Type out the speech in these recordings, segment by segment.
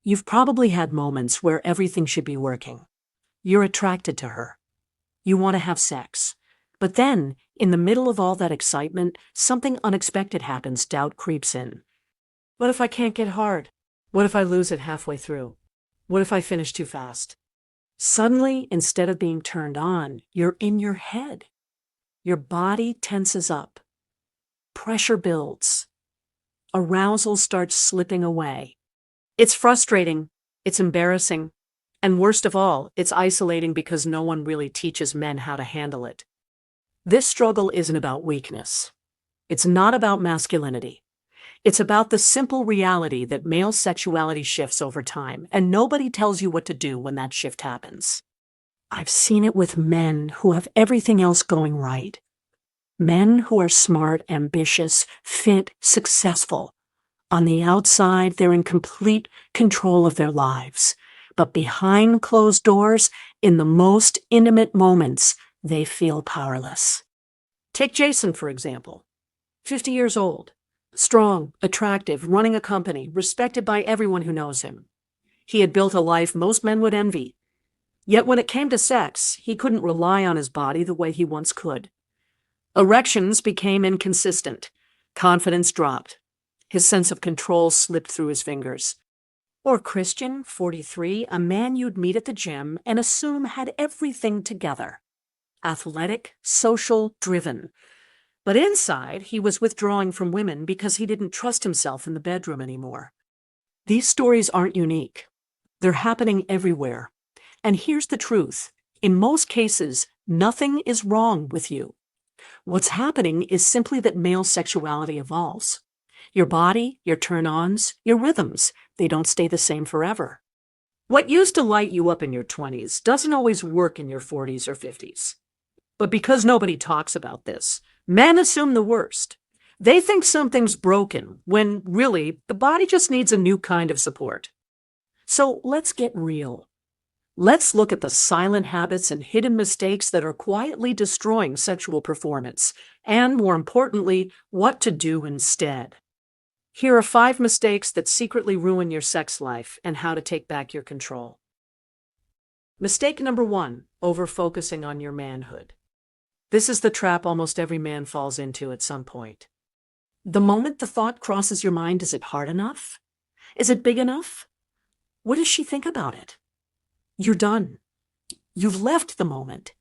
You've probably had moments where everything should be working. You're attracted to her. You want to have sex. But then, in the middle of all that excitement, something unexpected happens. Doubt creeps in. What if I can't get hard? What if I lose it halfway through? What if I finish too fast? Suddenly, instead of being turned on, you're in your head. Your body tenses up. Pressure builds. Arousal starts slipping away. It's frustrating. It's embarrassing. And worst of all, it's isolating because no one really teaches men how to handle it. This struggle isn't about weakness. It's not about masculinity. It's about the simple reality that male sexuality shifts over time, and nobody tells you what to do when that shift happens. I've seen it with men who have everything else going right. Men who are smart, ambitious, fit, successful. On the outside, they're in complete control of their lives. But behind closed doors, in the most intimate moments, they feel powerless. Take Jason, for example. 50 years old. Strong, attractive, running a company, respected by everyone who knows him. He had built a life most men would envy. Yet when it came to sex, he couldn't rely on his body the way he once could. Erections became inconsistent. Confidence dropped. His sense of control slipped through his fingers. Or Christian, 43, a man you'd meet at the gym and assume had everything together. Athletic, social, driven. But inside, he was withdrawing from women because he didn't trust himself in the bedroom anymore. These stories aren't unique. They're happening everywhere. And here's the truth. In most cases, nothing is wrong with you. What's happening is simply that male sexuality evolves. Your body, your turn-ons, your rhythms, they don't stay the same forever. What used to light you up in your 20s doesn't always work in your 40s or 50s. But because nobody talks about this, men assume the worst. They think something's broken, when really, the body just needs a new kind of support. So let's get real. Let's look at the silent habits and hidden mistakes that are quietly destroying sexual performance, and more importantly, what to do instead. Here are 5 mistakes that secretly ruin your sex life and how to take back your control. Mistake number 1, over-focusing on your manhood. This is the trap almost every man falls into at some point. The moment the thought crosses your mind, is it hard enough? Is it big enough? What does she think about it? You're done. You've left the moment.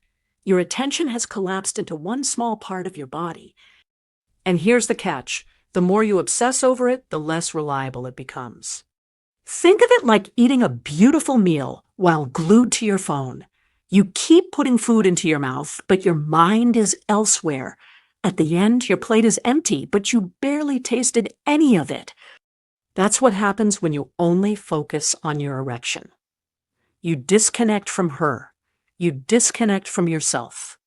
Your attention has collapsed into one small part of your body. And here's the catch. The more you obsess over it, the less reliable it becomes. Think of it like eating a beautiful meal while glued to your phone. You keep putting food into your mouth, but your mind is elsewhere. At the end, your plate is empty, but you barely tasted any of it. That's what happens when you only focus on your erection. You disconnect from her. You disconnect from yourself.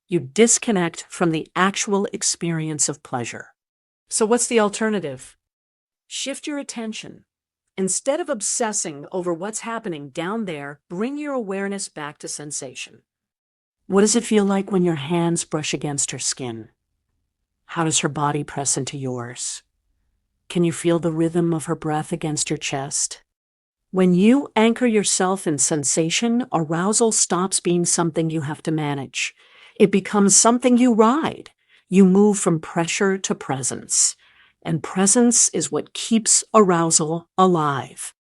You disconnect from the actual experience of pleasure. So what's the alternative? Shift your attention. Instead of obsessing over what's happening down there, bring your awareness back to sensation. What does it feel like when your hands brush against her skin? How does her body press into yours? Can you feel the rhythm of her breath against your chest? When you anchor yourself in sensation, arousal stops being something you have to manage. It becomes something you ride. You move from pressure to presence. And presence is what keeps arousal alive.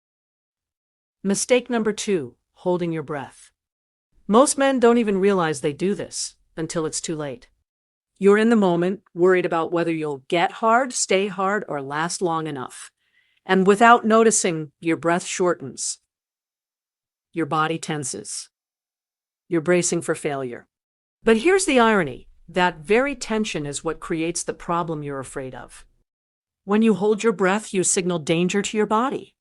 Mistake number 2, holding your breath. Most men don't even realize they do this until it's too late. You're in the moment, worried about whether you'll get hard, stay hard, or last long enough. And without noticing, your breath shortens. Your body tenses. You're bracing for failure. But here's the irony. That very tension is what creates the problem you're afraid of. When you hold your breath, you signal danger to your body.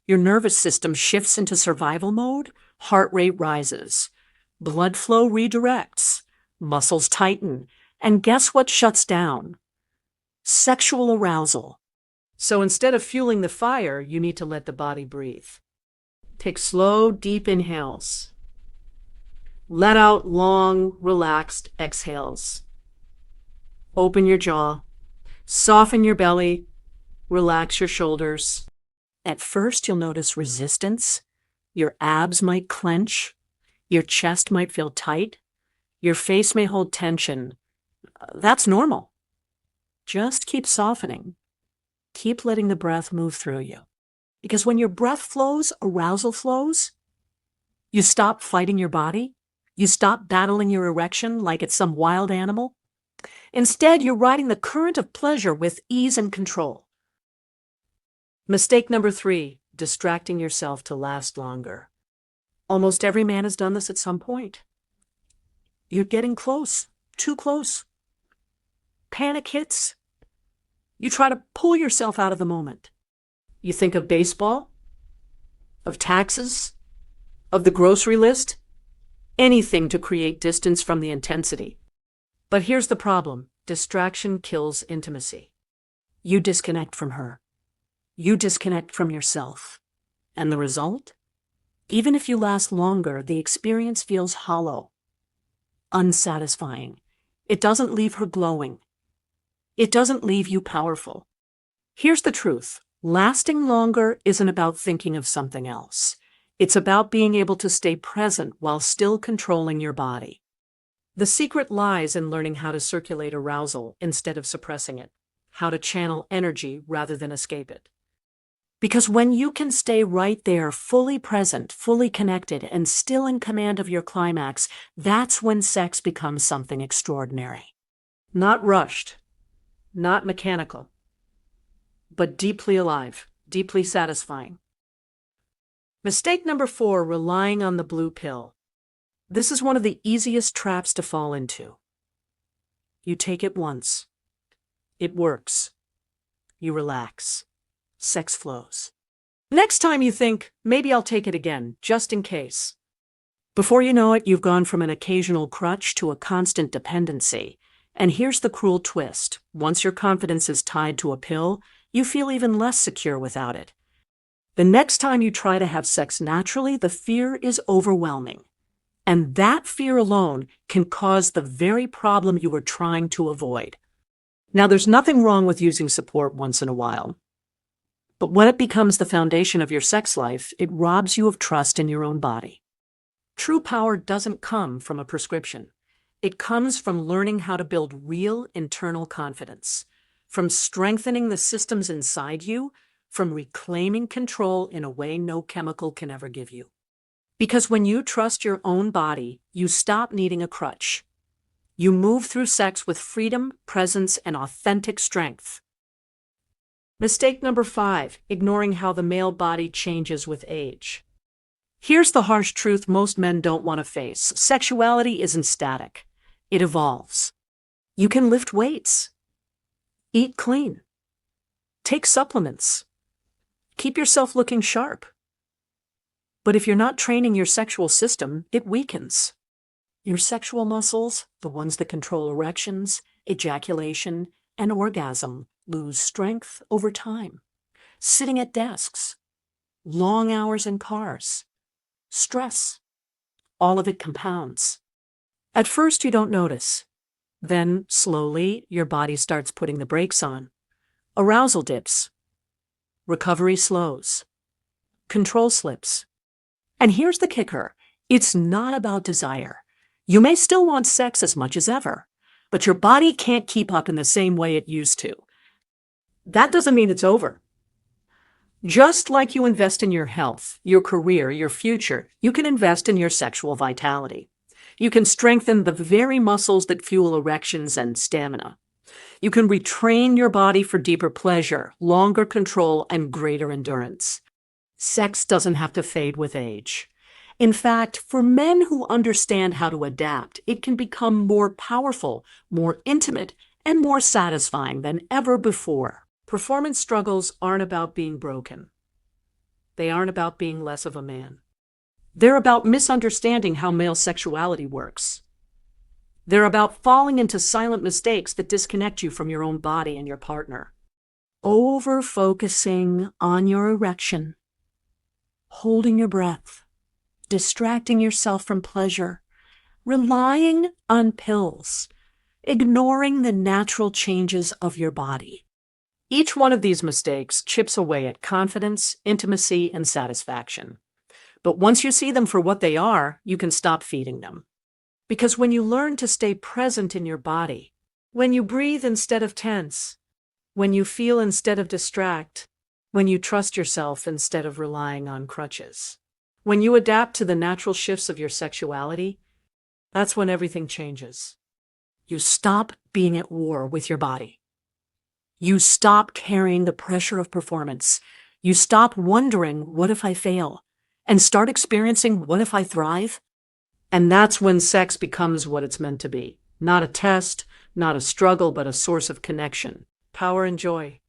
Your nervous system shifts into survival mode, heart rate rises, blood flow redirects, muscles tighten, and guess what shuts down? Sexual arousal. So instead of fueling the fire, you need to let the body breathe. Take slow, deep inhales. Let out long, relaxed exhales. Open your jaw. Soften your belly. Relax your shoulders. At first, you'll notice resistance. Your abs might clench. Your chest might feel tight. Your face may hold tension. That's normal. Just keep softening. Keep letting the breath move through you. Because when your breath flows, arousal flows. You stop fighting your body. You stop battling your erection like it's some wild animal. Instead, you're riding the current of pleasure with ease and control. Mistake number 3, distracting yourself to last longer. Almost every man has done this at some point. You're getting close, too close. Panic hits. You try to pull yourself out of the moment. You think of baseball, of taxes, of the grocery list, anything to create distance from the intensity. But here's the problem. Distraction kills intimacy. You disconnect from her. You disconnect from yourself. And the result? Even if you last longer, the experience feels hollow, unsatisfying. It doesn't leave her glowing. It doesn't leave you powerful. Here's the truth. Lasting longer isn't about thinking of something else. It's about being able to stay present while still controlling your body. The secret lies in learning how to circulate arousal instead of suppressing it, how to channel energy rather than escape it. Because when you can stay right there, fully present, fully connected, and still in command of your climax, that's when sex becomes something extraordinary. Not rushed, not mechanical, but deeply alive, deeply satisfying. Mistake number 4, relying on the blue pill. This is one of the easiest traps to fall into. You take it once. It works. You relax. Sex flows. Next time you think, maybe I'll take it again, just in case. Before you know it, you've gone from an occasional crutch to a constant dependency. And here's the cruel twist. Once your confidence is tied to a pill, you feel even less secure without it. The next time you try to have sex naturally, the fear is overwhelming. And that fear alone can cause the very problem you were trying to avoid. Now, there's nothing wrong with using support once in a while. But when it becomes the foundation of your sex life, it robs you of trust in your own body. True power doesn't come from a prescription. It comes from learning how to build real internal confidence, from strengthening the systems inside you, from reclaiming control in a way no chemical can ever give you. Because when you trust your own body, you stop needing a crutch. You move through sex with freedom, presence, and authentic strength. Mistake number 5, ignoring how the male body changes with age. Here's the harsh truth most men don't want to face. Sexuality isn't static. It evolves. You can lift weights, eat clean, take supplements, keep yourself looking sharp. But if you're not training your sexual system, it weakens. Your sexual muscles, the ones that control erections, ejaculation, and orgasm, lose strength over time. Sitting at desks, long hours in cars, stress, all of it compounds. At first, you don't notice. Then, slowly, your body starts putting the brakes on. Arousal dips. Recovery slows. Control slips. And here's the kicker. It's not about desire. You may still want sex as much as ever, but your body can't keep up in the same way it used to. That doesn't mean it's over. Just like you invest in your health, your career, your future, you can invest in your sexual vitality. You can strengthen the very muscles that fuel erections and stamina. You can retrain your body for deeper pleasure, longer control, and greater endurance. Sex doesn't have to fade with age. In fact, for men who understand how to adapt, it can become more powerful, more intimate, and more satisfying than ever before. Performance struggles aren't about being broken. They aren't about being less of a man. They're about misunderstanding how male sexuality works. They're about falling into silent mistakes that disconnect you from your own body and your partner. Over-focusing on your erection, holding your breath, distracting yourself from pleasure, relying on pills, ignoring the natural changes of your body. Each one of these mistakes chips away at confidence, intimacy, and satisfaction. But once you see them for what they are, you can stop feeding them. Because when you learn to stay present in your body, when you breathe instead of tense, when you feel instead of distract, when you trust yourself instead of relying on crutches, when you adapt to the natural shifts of your sexuality, that's when everything changes. You stop being at war with your body. You stop carrying the pressure of performance. You stop wondering, what if I fail? And start experiencing, what if I thrive? And that's when sex becomes what it's meant to be. Not a test, not a struggle, but a source of connection, power, and joy.